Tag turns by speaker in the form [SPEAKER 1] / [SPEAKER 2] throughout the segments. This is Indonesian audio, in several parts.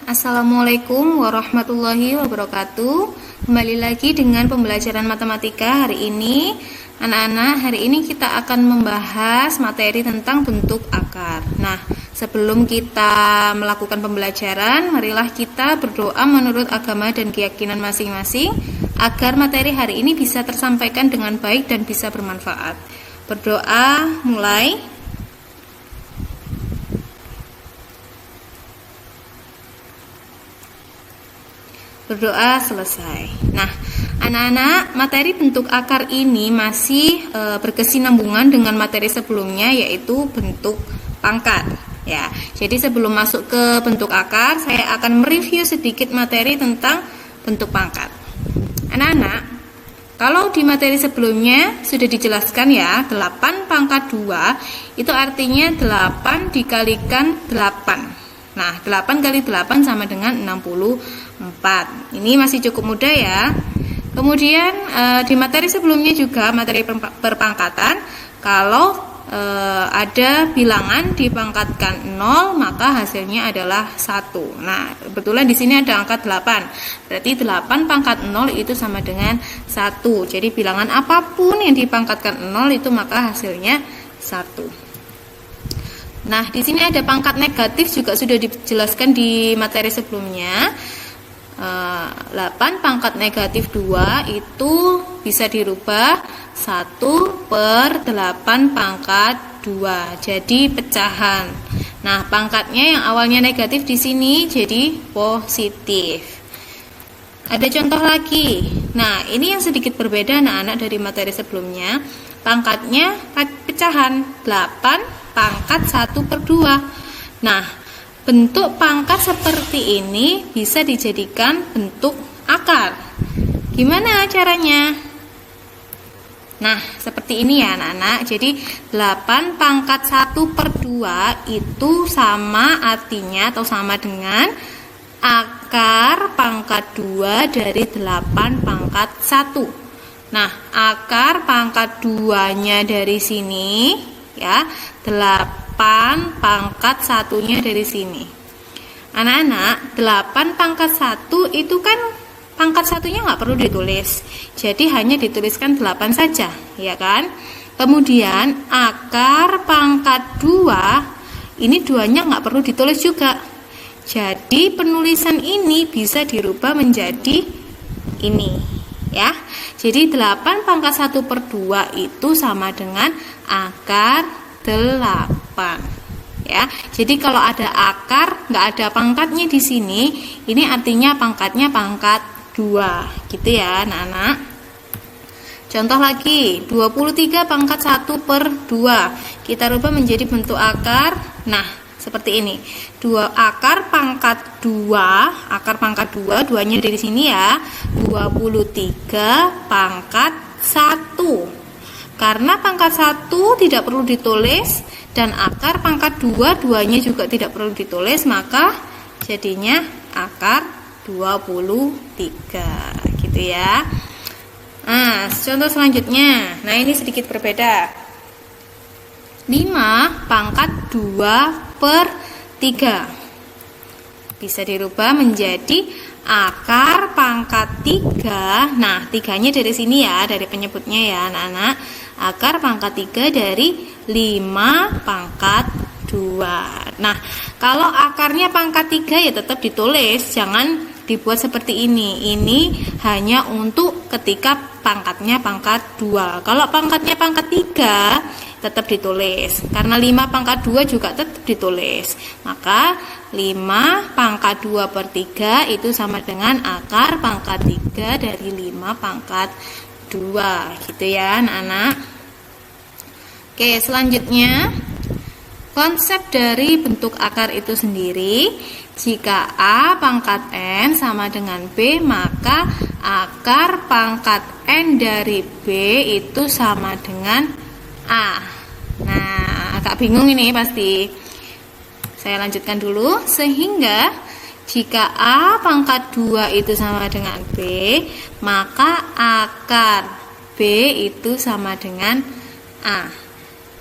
[SPEAKER 1] Assalamualaikum warahmatullahi wabarakatuh. Kembali lagi dengan pembelajaran matematika hari ini. Anak-anak, hari ini kita akan membahas materi tentang bentuk akar. Nah, sebelum kita melakukan pembelajaran, marilah kita berdoa menurut agama dan keyakinan masing-masing agar materi hari ini bisa tersampaikan dengan baik dan bisa bermanfaat. Berdoa mulai. Berdoa selesai. Nah, anak-anak, materi bentuk akar ini masih berkesinambungan dengan materi sebelumnya, yaitu bentuk pangkat. Ya, jadi sebelum masuk ke bentuk akar, saya akan mereview sedikit materi tentang bentuk pangkat. Anak-anak, kalau di materi sebelumnya sudah dijelaskan ya, 8 pangkat 2 itu artinya 8 dikalikan 8. Nah, 8 kali 8 sama dengan 64. Ini masih cukup mudah ya. Kemudian di materi sebelumnya juga, materi perpangkatan, kalau ada bilangan dipangkatkan 0, maka hasilnya adalah 1. Nah, kebetulan di sini ada angka 8. Berarti 8 pangkat 0 itu sama dengan 1. Jadi bilangan apapun yang dipangkatkan 0 itu maka hasilnya 1. Nah, di sini ada pangkat negatif juga sudah dijelaskan di materi sebelumnya. 8 pangkat negatif 2 itu bisa dirubah 1/8 pangkat 2. Jadi pecahan. Nah, pangkatnya yang awalnya negatif di sini jadi positif. Ada contoh lagi. Nah, ini yang sedikit berbeda anak-anak dari materi sebelumnya. Pangkatnya pecahan 8 pangkat 1/2. Nah, bentuk pangkat seperti ini bisa dijadikan bentuk akar. Gimana caranya? Nah, seperti ini ya anak-anak. Jadi 8 pangkat 1/2 itu sama artinya atau sama dengan akar pangkat 2 dari 8 pangkat 1. Nah, akar pangkat 2-nya dari sini ya, 8 pangkat 1-nya dari sini. Anak-anak, 8 pangkat 1 itu kan pangkat 1-nya nggak perlu ditulis. Jadi hanya dituliskan 8 saja, ya kan? Kemudian akar pangkat 2, ini 2-nya nggak perlu ditulis juga. Jadi penulisan ini bisa dirubah menjadi ini, ya. Jadi 8 pangkat 1/2 itu sama dengan akar 8. Ya. Jadi kalau ada akar, nggak ada pangkatnya di sini, ini artinya pangkatnya pangkat 2. Gitu ya, anak-anak. Contoh lagi, 23 pangkat 1/2. Kita rubah menjadi bentuk akar. Nah, seperti ini. 2 akar pangkat 2, akar pangkat 2, 2-nya dari sini ya. 23 pangkat 1. Karena pangkat 1 tidak perlu ditulis dan akar pangkat 2, 2-nya juga tidak perlu ditulis, maka jadinya akar 23. Gitu ya. Nah, contoh selanjutnya. Nah, ini sedikit berbeda. 5 pangkat 2/3 bisa dirubah menjadi akar pangkat 3. Nah, 3-nya dari sini ya, dari penyebutnya ya anak-anak. Akar pangkat 3 dari 5 pangkat 2. Nah, kalau akarnya pangkat 3 ya tetap ditulis, jangan dibuat seperti ini. Ini hanya untuk ketika pangkatnya pangkat 2. Kalau pangkatnya pangkat 3 tetap ditulis. Karena 5 pangkat 2 juga tetap ditulis. Maka 5 pangkat 2/3 itu sama dengan akar pangkat 3 dari 5 pangkat 2. Gitu ya anak-anak. Oke, selanjutnya konsep dari bentuk akar itu sendiri. Jika A pangkat N sama dengan B, maka akar pangkat N dari B itu sama dengan A. Nah, agak bingung ini pasti. Saya lanjutkan dulu. Sehingga jika A pangkat 2 itu sama dengan B, maka akar B itu sama dengan A.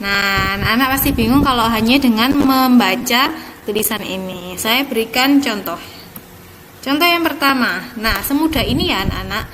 [SPEAKER 1] Nah, anak-anak pasti bingung kalau hanya dengan membaca tulisan ini. Saya berikan contoh. Contoh yang pertama. Nah, semudah ini ya anak-anak.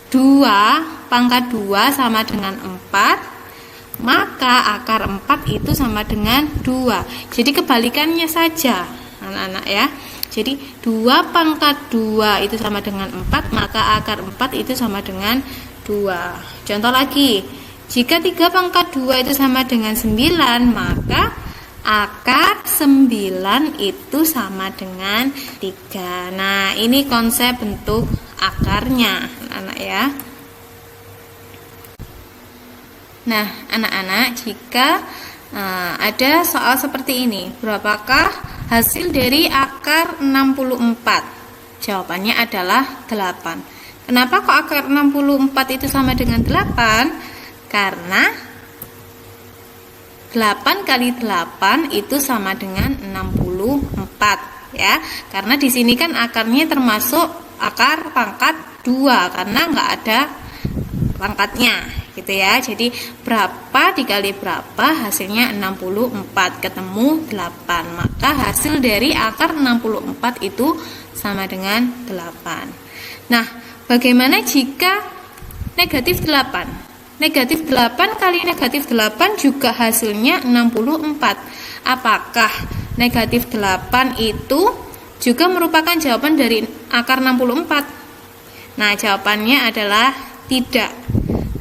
[SPEAKER 1] 2 pangkat 2 sama dengan 4, maka akar 4 itu sama dengan 2. Jadi kebalikannya saja anak-anak ya. Jadi 2 pangkat 2 itu sama dengan 4, maka akar 4 itu sama dengan 2. Contoh lagi, jika 3 pangkat 2 itu sama dengan 9, maka akar 9 itu sama dengan 3. Nah, ini konsep bentuk akarnya, anak-anak ya. Nah, anak-anak, jika ada soal seperti ini, berapakah hasil dari akar 64? Jawabannya adalah 8. Kenapa kok akar 64 itu sama dengan 8? Karena 8 kali 8 itu sama dengan 64 ya. Karena di sini kan akarnya termasuk akar pangkat 2 karena nggak ada pangkatnya gitu ya. Jadi berapa dikali berapa hasilnya 64, ketemu 8. Maka hasil dari akar 64 itu sama dengan 8. Nah, bagaimana jika negatif 8? Negatif 8 kali negatif 8 juga hasilnya 64. Apakah negatif 8 itu juga merupakan jawaban dari akar 64? Nah, jawabannya adalah tidak.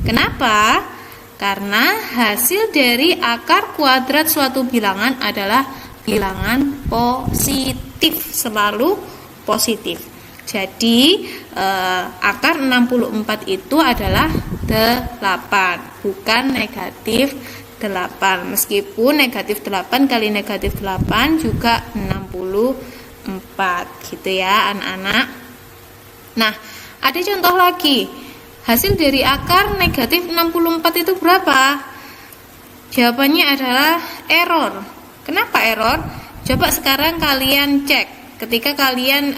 [SPEAKER 1] Kenapa? Karena hasil dari akar kuadrat suatu bilangan adalah bilangan positif, selalu positif. Jadi akar 64 itu adalah 8, bukan negatif 8. Meskipun negatif 8 kali negatif 8 juga 64 gitu ya anak-anak. Nah, ada contoh lagi. Hasil dari akar negatif 64 itu berapa? Jawabannya adalah error. Kenapa error? Coba sekarang kalian cek. Ketika kalian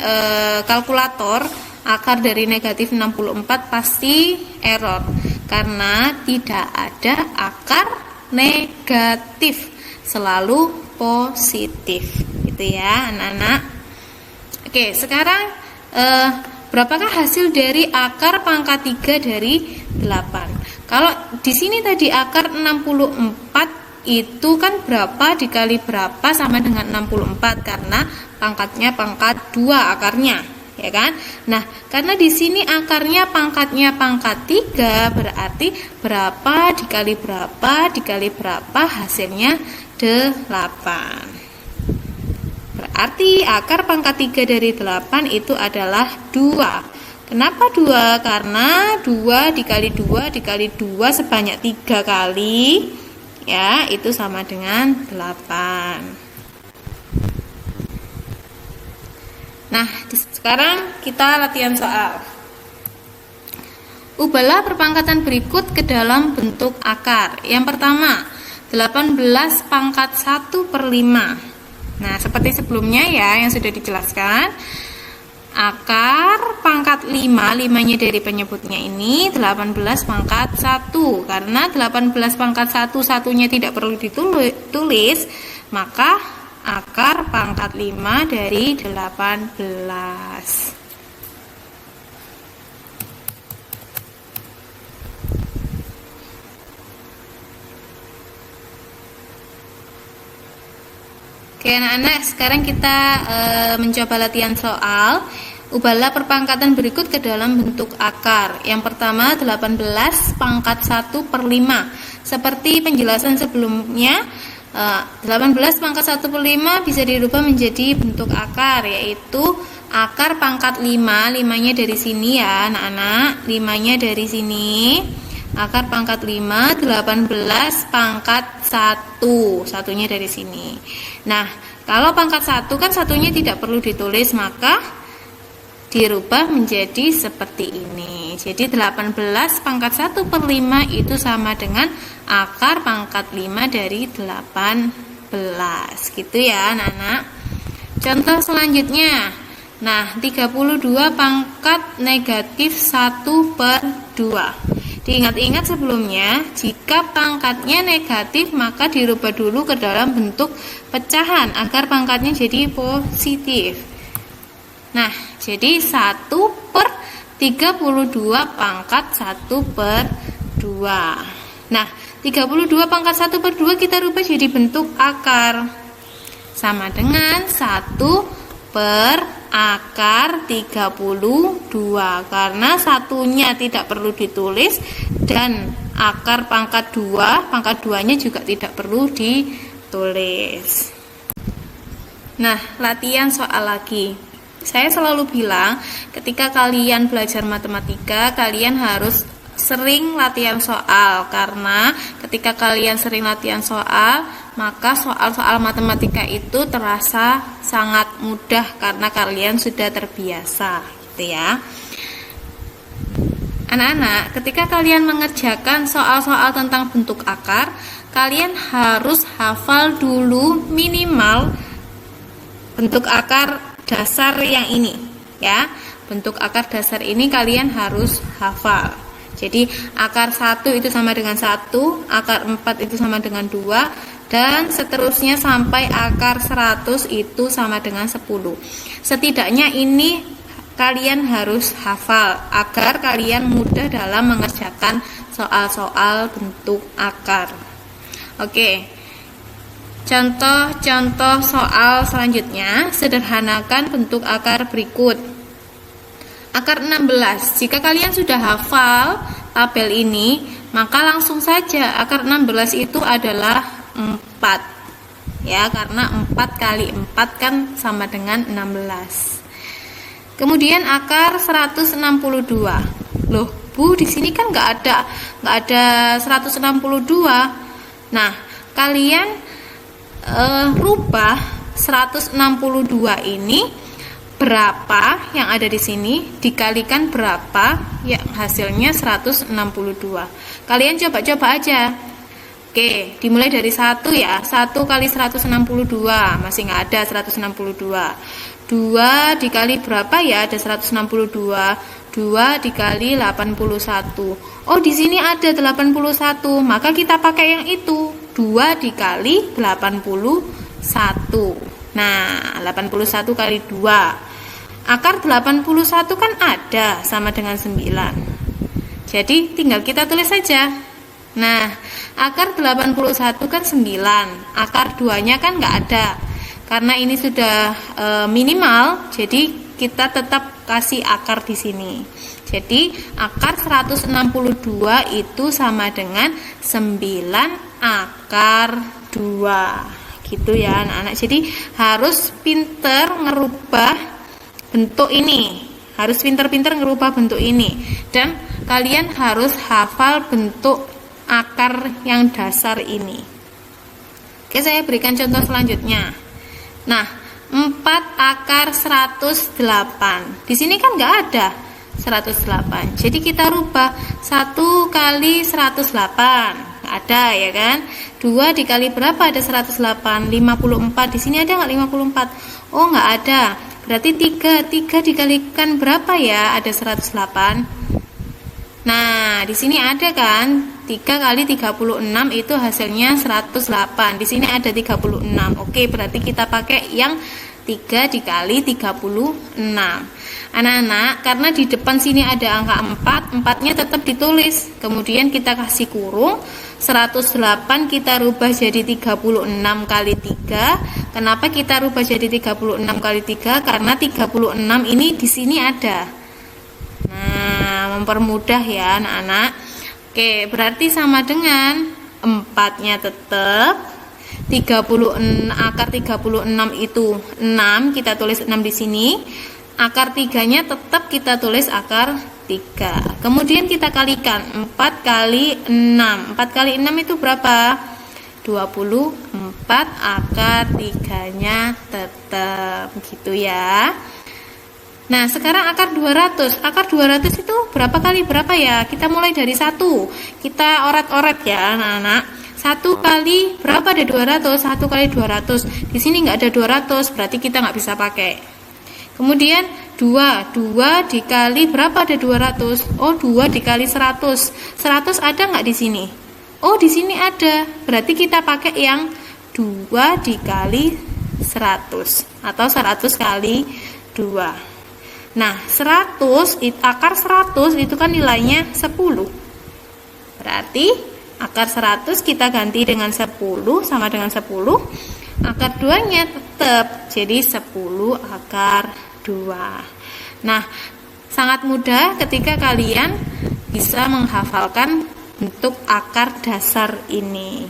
[SPEAKER 1] kalkulator akar dari negatif 64 pasti error karena tidak ada akar negatif, selalu positif gitu ya anak-anak. Oke, sekarang berapakah hasil dari akar pangkat 3 dari 8? Kalau di sini tadi akar 64 itu kan berapa dikali berapa sama dengan 64 karena pangkatnya pangkat 2 akarnya, ya kan? Nah, karena di sini akarnya pangkatnya pangkat 3, berarti berapa dikali berapa hasilnya 8. Berarti akar pangkat 3 dari 8 itu adalah 2. Kenapa 2? Karena 2 dikali 2 dikali 2 sebanyak 3 kali, ya, itu sama dengan 8. Nah, sekarang kita latihan soal. Ubahlah perpangkatan berikut ke dalam bentuk akar. Yang pertama, 18 pangkat 1/5. Nah, seperti sebelumnya ya, yang sudah dijelaskan. Akar pangkat 5, 5-nya dari penyebutnya ini 18 pangkat 1. Karena 18 pangkat 1, satunya tidak perlu ditulis, maka akar pangkat 5 dari 18. Oke anak-anak, sekarang kita mencoba latihan soal. Ubahlah perpangkatan berikut ke dalam bentuk akar. Yang pertama 18 pangkat 1/5. Seperti penjelasan sebelumnya, 18 pangkat 1/5 bisa dirubah menjadi bentuk akar, yaitu akar pangkat 5, 5-nya dari sini ya anak-anak, 5-nya dari sini. Akar pangkat 5, 18 pangkat 1, satunya dari sini. Nah, kalau pangkat 1 kan satunya tidak perlu ditulis, maka dirubah menjadi seperti ini. Jadi 18 pangkat 1/5 itu sama dengan akar pangkat 5 dari 18. Gitu ya anak-anak. Contoh selanjutnya. Nah, 32 pangkat negatif 1/2. Diingat-ingat sebelumnya, jika pangkatnya negatif maka dirubah dulu ke dalam bentuk pecahan agar pangkatnya jadi positif. Nah, Jadi 1/32 pangkat 1/2. Nah, 32 pangkat 1/2 kita rubah jadi bentuk akar. Sama dengan 1/32, karena satunya tidak perlu ditulis dan akar pangkat 2-nya juga tidak perlu ditulis. Nah, latihan soal lagi. Saya selalu bilang, ketika kalian belajar matematika, kalian harus sering latihan soal, karena ketika kalian sering latihan soal, maka soal-soal matematika itu terasa sangat mudah karena kalian sudah terbiasa, gitu ya. Anak-anak, ketika kalian mengerjakan soal-soal tentang bentuk akar, kalian harus hafal dulu minimal bentuk akar dasar yang ini, ya. Bentuk akar dasar ini kalian harus hafal. Jadi akar 1 itu sama dengan 1, akar 4 itu sama dengan 2, dan seterusnya sampai akar 100 itu sama dengan 10. Setidaknya ini kalian harus hafal agar kalian mudah dalam mengerjakan soal-soal bentuk akar. Oke. Contoh-contoh soal selanjutnya, sederhanakan bentuk akar berikut. Akar 16, jika kalian sudah hafal tabel ini, maka langsung saja akar 16 itu adalah 4. Ya, karena 4 kali 4 kan sama dengan 16. Kemudian akar 162. Loh, Bu, di sini kan nggak ada 162. Nah, kalian rubah 162 ini berapa yang ada di sini dikalikan berapa yang hasilnya 162. Kalian coba-coba aja. Oke, dimulai dari 1 ya. 1 kali 162 masih nggak ada 162. 2 dikali berapa ya? Ada 162. 2 dikali 81. Oh, di sini ada 81. Maka kita pakai yang itu. 2 dikali 81. Nah, 81 kali 2. Akar 81 kan ada, sama dengan 9. Jadi tinggal kita tulis saja. Nah, akar 81 kan 9. Akar 2-nya kan nggak ada. Karena ini sudah minimal, jadi kita tetap kasih akar di sini. Jadi akar 162 itu sama dengan 9 akar 2. Gitu ya anak-anak. Jadi harus pinter ngerubah bentuk ini, harus pinter-pinter ngerubah bentuk ini, dan kalian harus hafal bentuk akar yang dasar ini. Oke, saya berikan contoh selanjutnya. Nah, 4 akar 108. Di sini kan nggak ada 108. Jadi kita rubah 1 kali 108. Ada ya kan? 2 dikali berapa? Ada 108. 54. Di sini ada nggak 54? Oh, nggak ada. Berarti 3 dikalikan berapa ya? Ada 108. Nah, di sini ada kan? 3 kali 36 itu hasilnya 108. Di sini ada 36. Oke, berarti kita pakai yang 3 dikali 36. Anak-anak, karena di depan sini ada angka 4, 4-nya tetap ditulis. Kemudian kita kasih kurung. 108 kita rubah jadi 36 kali 3. Kenapa kita rubah jadi 36 kali 3? Karena 36 ini di sini ada. Nah, mempermudah ya anak-anak. Oke, berarti sama dengan 4-nya tetap 36, akar 36 itu 6, kita tulis 6 di sini. Akar 3-nya tetap kita tulis akar 3. Kemudian kita kalikan 4 kali 6. 4 kali 6 itu berapa? 24. Akar 3-nya tetap gitu ya. Nah, sekarang akar 200. Akar 200 itu berapa kali berapa ya? Kita mulai dari 1. Kita oret-oret ya anak-anak. 1 kali berapa ada 200? 1 kali 200. Di sini nggak ada 200, berarti kita nggak bisa pakai. Kemudian 2 dikali berapa ada 200? Oh, 2 dikali 100. 100 ada nggak di sini? Oh, di sini ada. Berarti kita pakai yang 2 dikali 100 atau 100 kali 2. Nah, 100, akar 100 itu kan nilainya 10. Berarti akar 100 kita ganti dengan 10 sama dengan 10. Akar 2-nya tetap jadi 10 akar 2. Nah, sangat mudah ketika kalian bisa menghafalkan bentuk akar dasar ini.